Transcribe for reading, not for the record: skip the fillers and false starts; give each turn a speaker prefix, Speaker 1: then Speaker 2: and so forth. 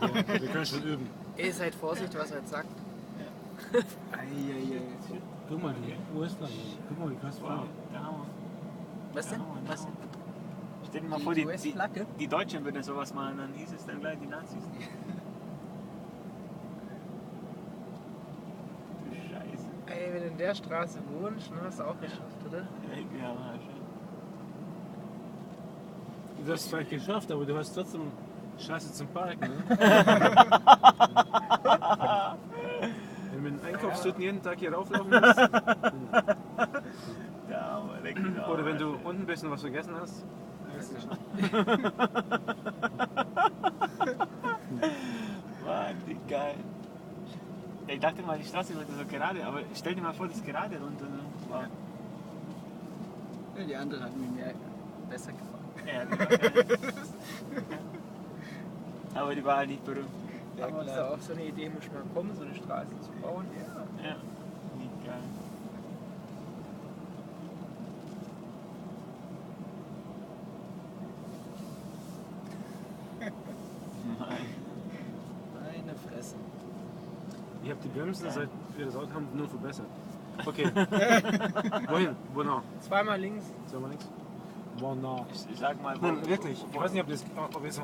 Speaker 1: Ja, wir können schon üben.
Speaker 2: Ey, seid vorsichtig, was er jetzt sagt.
Speaker 1: Eieiei. Guck mal, die Uhr ist da. Guck mal, wie krass
Speaker 3: Wow,
Speaker 1: voll.
Speaker 3: der Hammer.
Speaker 2: Was denn? Was denn?
Speaker 3: Stell dir mal
Speaker 2: Die
Speaker 3: vor,
Speaker 2: US-Flagge?
Speaker 3: die Deutschen würden sowas machen, dann hieß es dann gleich die Nazis. Du Scheiße.
Speaker 2: Ey, wenn du in der Straße wohnst, dann hast du auch geschafft, oder?
Speaker 3: Ja, schon.
Speaker 1: Du hast es vielleicht geschafft, aber du hast trotzdem Scheiße zum Parken, ne? Wenn du mit den Einkaufstüten jeden Tag hier rauflaufen musst.
Speaker 3: Der Hammer, der genau.
Speaker 1: Oder wenn du unten bist und was vergessen hast.
Speaker 3: Mann, wie geil. Ja, ich dachte mal, die Straße wird so gerade, aber stell dir mal vor, das ist gerade runter. Ne? Wow.
Speaker 2: Ja, die andere hat mir besser gefallen.
Speaker 3: Ja, die war geil. Aber die war halt nicht berühmt.
Speaker 2: Ja, aber ist auch so eine Idee, muss mal kommen, so eine Straße zu bauen. Ja.
Speaker 3: Ja, wie geil. Nein.
Speaker 2: Meine Fresse.
Speaker 1: Ich habe die Bremsen, seit wir das Auto haben, nur verbessert. Okay. Wohin? Wo noch?
Speaker 2: Zweimal links.
Speaker 1: Sagen wir nichts? Wo noch?
Speaker 3: Ich sag mal,
Speaker 1: Nein, wirklich. Ich weiß nicht, ob ihr es